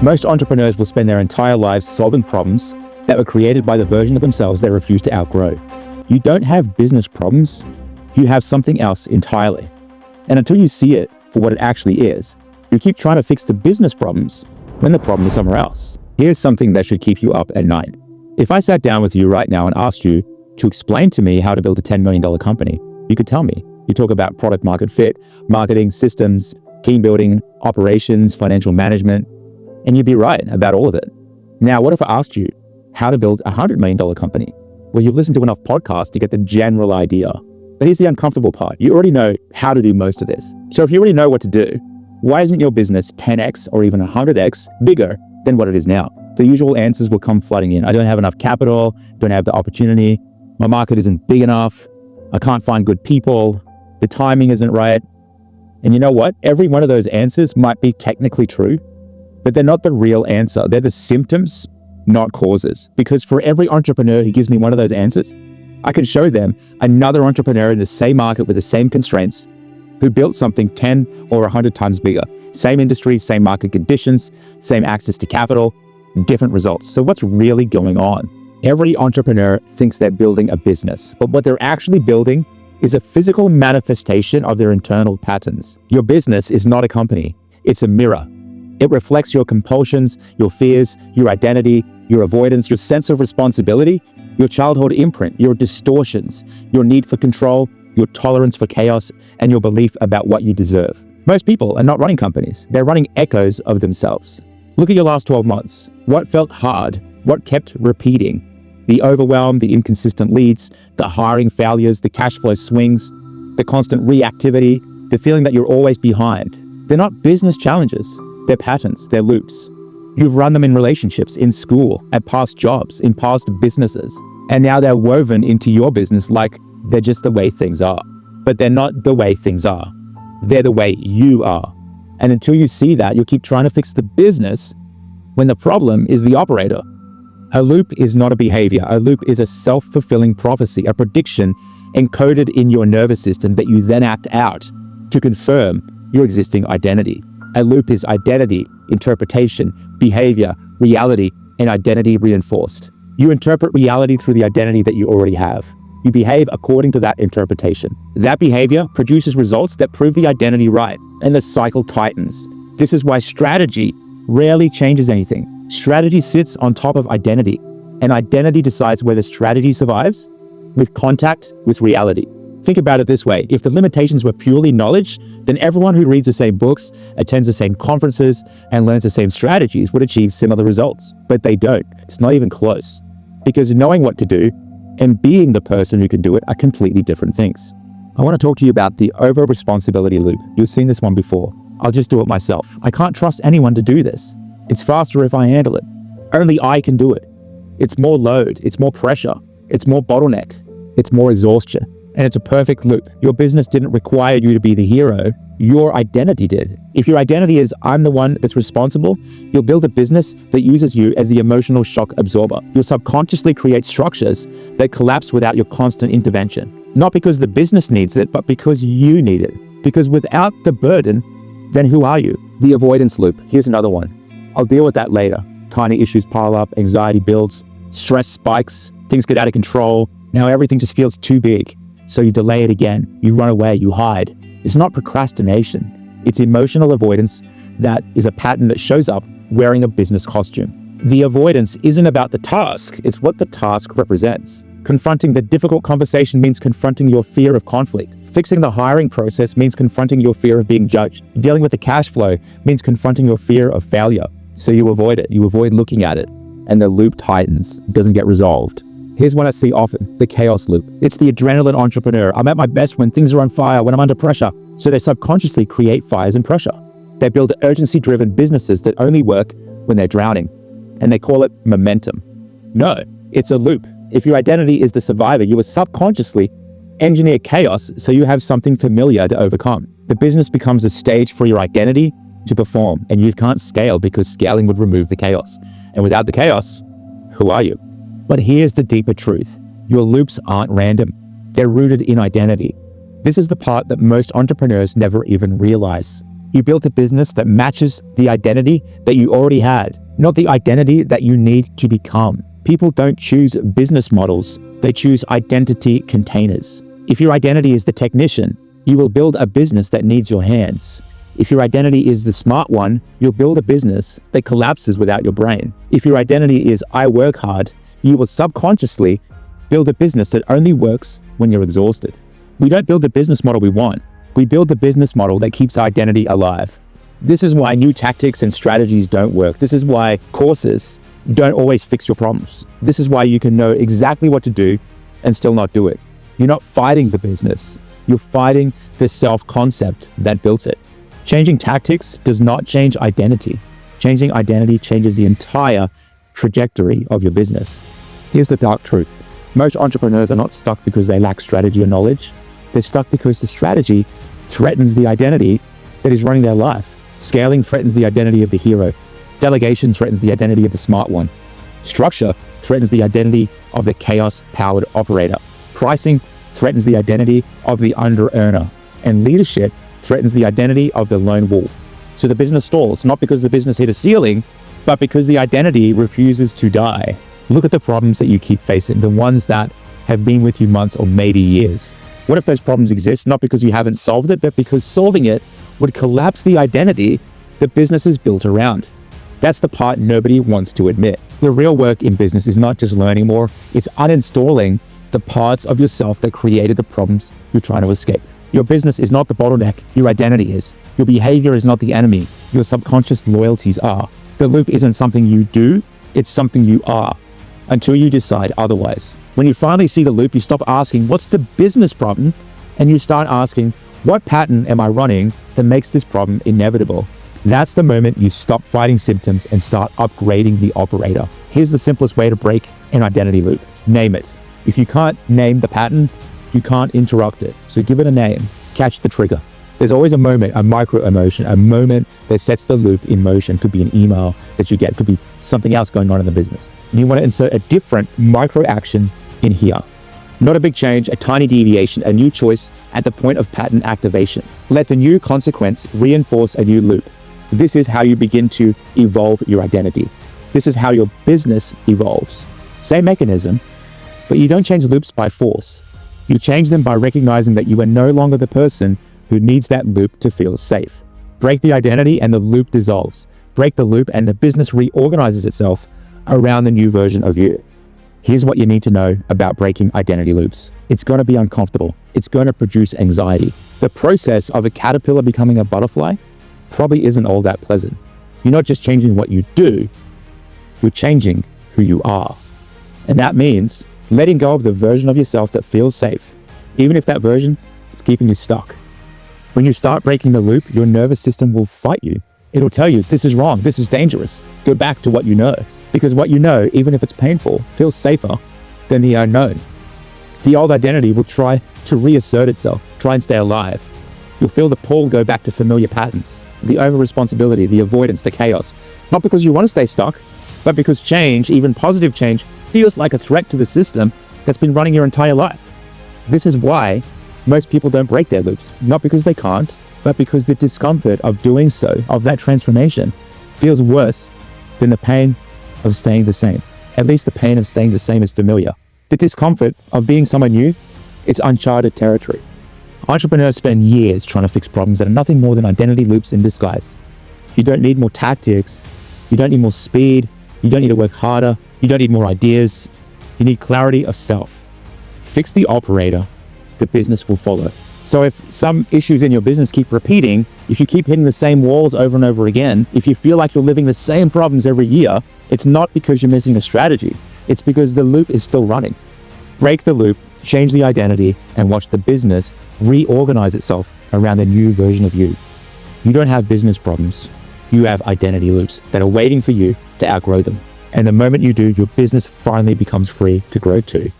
Most entrepreneurs will spend their entire lives solving problems that were created by the version of themselves they refuse to outgrow. You don't have business problems, you have something else entirely. And until you see it for what it actually is, you keep trying to fix the business problems when the problem is somewhere else. Here's something that should keep you up at night. If I sat down with you right now and asked you to explain to me how to build a $10 million company, you could tell me. You talk about product market fit, marketing, systems, team building, operations, financial management, and you'd be right about all of it. Now, what if I asked you how to build a $100 million company? Well, you've listened to enough podcasts to get the general idea. But here's the uncomfortable part. You already know how to do most of this. So if you already know what to do, why isn't your business 10x or even 100x bigger than what it is now? The usual answers will come flooding in. I don't have enough capital, don't have the opportunity, my market isn't big enough, I can't find good people, the timing isn't right. And you know what? Every one of those answers might be technically true, but they're not the real answer. They're the symptoms, not causes. Because for every entrepreneur who gives me one of those answers, I can show them another entrepreneur in the same market with the same constraints who built something 10 or 100 times bigger. Same industry, same market conditions, same access to capital, different results. So what's really going on? Every entrepreneur thinks they're building a business, but what they're actually building is a physical manifestation of their internal patterns. Your business is not a company, it's a mirror. It reflects your compulsions, your fears, your identity, your avoidance, your sense of responsibility, your childhood imprint, your distortions, your need for control, your tolerance for chaos, and your belief about what you deserve. Most people are not running companies. They're running echoes of themselves. Look at your last 12 months. What felt hard? What kept repeating? The overwhelm, the inconsistent leads, the hiring failures, the cash flow swings, the constant reactivity, the feeling that you're always behind. They're not business challenges. They're patterns, they're loops. You've run them in relationships, in school, at past jobs, in past businesses. And now they're woven into your business like they're just the way things are. But they're not the way things are. They're the way you are. And until you see that, you'll keep trying to fix the business when the problem is the operator. A loop is not a behavior. A loop is a self-fulfilling prophecy, a prediction encoded in your nervous system that you then act out to confirm your existing identity. A loop is identity, interpretation, behavior, reality, and identity reinforced. You interpret reality through the identity that you already have. You behave according to that interpretation. That behavior produces results that prove the identity right, and the cycle tightens. This is why strategy rarely changes anything. Strategy sits on top of identity, and identity decides whether strategy survives with contact with reality. Think about it this way. If the limitations were purely knowledge, then everyone who reads the same books, attends the same conferences, and learns the same strategies would achieve similar results. But they don't. It's not even close. Because knowing what to do and being the person who can do it are completely different things. I want to talk to you about the over-responsibility loop. You've seen this one before. I'll just do it myself. I can't trust anyone to do this. It's faster if I handle it. Only I can do it. It's more load. It's more pressure. It's more bottleneck. It's more exhaustion. And it's a perfect loop. Your business didn't require you to be the hero. Your identity did. If your identity is, I'm the one that's responsible, you'll build a business that uses you as the emotional shock absorber. You'll subconsciously create structures that collapse without your constant intervention. Not because the business needs it, but because you need it. Because without the burden, then who are you? The avoidance loop. Here's another one. I'll deal with that later. Tiny issues pile up, anxiety builds, stress spikes, things get out of control. Now everything just feels too big. So you delay it again, you run away, you hide. It's not procrastination. It's emotional avoidance that is a pattern that shows up wearing a business costume. The avoidance isn't about the task, it's what the task represents. Confronting the difficult conversation means confronting your fear of conflict. Fixing the hiring process means confronting your fear of being judged. Dealing with the cash flow means confronting your fear of failure. So you avoid it, you avoid looking at it, and the loop tightens, it doesn't get resolved. Here's one I see often, the chaos loop. It's the adrenaline entrepreneur. I'm at my best when things are on fire, when I'm under pressure. So they subconsciously create fires and pressure. They build urgency-driven businesses that only work when they're drowning. And they call it momentum. No, it's a loop. If your identity is the survivor, you will subconsciously engineer chaos so you have something familiar to overcome. The business becomes a stage for your identity to perform, and you can't scale because scaling would remove the chaos. And without the chaos, who are you? But here's the deeper truth. Your loops aren't random. They're rooted in identity. This is the part that most entrepreneurs never even realize. You built a business that matches the identity that you already had, not the identity that you need to become. People don't choose business models, they choose identity containers. If your identity is the technician, you will build a business that needs your hands. If your identity is the smart one, you'll build a business that collapses without your brain. If your identity is I work hard, you will subconsciously build a business that only works when you're exhausted. We don't build the business model we want. We build the business model that keeps our identity alive. This is why new tactics and strategies don't work. This is why courses don't always fix your problems. This is why you can know exactly what to do and still not do it. You're not fighting the business. You're fighting the self-concept that built it. Changing tactics does not change identity. Changing identity changes the entire trajectory of your business. Here's the dark truth. Most entrepreneurs are not stuck because they lack strategy or knowledge. They're stuck because the strategy threatens the identity that is running their life. Scaling threatens the identity of the hero. Delegation threatens the identity of the smart one. Structure threatens the identity of the chaos-powered operator. Pricing threatens the identity of the under-earner. And leadership threatens the identity of the lone wolf. So the business stalls, not because the business hit a ceiling, but because the identity refuses to die. Look at the problems that you keep facing, the ones that have been with you months or maybe years. What if those problems exist, not because you haven't solved it, but because solving it would collapse the identity that business is built around? That's the part nobody wants to admit. The real work in business is not just learning more, it's uninstalling the parts of yourself that created the problems you're trying to escape. Your business is not the bottleneck, your identity is. Your behavior is not the enemy, your subconscious loyalties are. The loop isn't something you do, it's something you are, until you decide otherwise. When you finally see the loop, you stop asking, what's the business problem? And you start asking, what pattern am I running that makes this problem inevitable? That's the moment you stop fighting symptoms and start upgrading the operator. Here's the simplest way to break an identity loop. Name it. If you can't name the pattern, you can't interrupt it. So give it a name. Catch the trigger. There's always a moment, a micro emotion, a moment that sets the loop in motion. Could be an email that you get, could be something else going on in the business. And you want to insert a different micro action in here. Not a big change, a tiny deviation, a new choice at the point of pattern activation. Let the new consequence reinforce a new loop. This is how you begin to evolve your identity. This is how your business evolves. Same mechanism, but you don't change loops by force. You change them by recognizing that you are no longer the person who needs that loop to feel safe. Break the identity and the loop dissolves. Break the loop and the business reorganizes itself around the new version of you. Here's what you need to know about breaking identity loops. It's going to be uncomfortable. It's going to produce anxiety. The process of a caterpillar becoming a butterfly probably isn't all that pleasant. You're not just changing what you do, you're changing who you are. And that means letting go of the version of yourself that feels safe, even if that version is keeping you stuck. When you start breaking the loop, your nervous system will fight you. It'll tell you, this is wrong, this is dangerous. Go back to what you know. Because what you know, even if it's painful, feels safer than the unknown. The old identity will try to reassert itself, try and stay alive. You'll feel the pull go back to familiar patterns, the over-responsibility, the avoidance, the chaos. Not because you want to stay stuck, but because change, even positive change, feels like a threat to the system that's been running your entire life. This is why most people don't break their loops, not because they can't, but because the discomfort of doing so, of that transformation, feels worse than the pain of staying the same. At least the pain of staying the same is familiar. The discomfort of being someone new, it's uncharted territory. Entrepreneurs spend years trying to fix problems that are nothing more than identity loops in disguise. You don't need more tactics. You don't need more speed. You don't need to work harder. You don't need more ideas. You need clarity of self. Fix the operator, the business will follow. So if some issues in your business keep repeating, if you keep hitting the same walls over and over again, if you feel like you're living the same problems every year, it's not because you're missing a strategy. It's because the loop is still running. Break the loop, change the identity, and watch the business reorganize itself around the new version of you. You don't have business problems. You have identity loops that are waiting for you to outgrow them. And the moment you do, your business finally becomes free to grow too.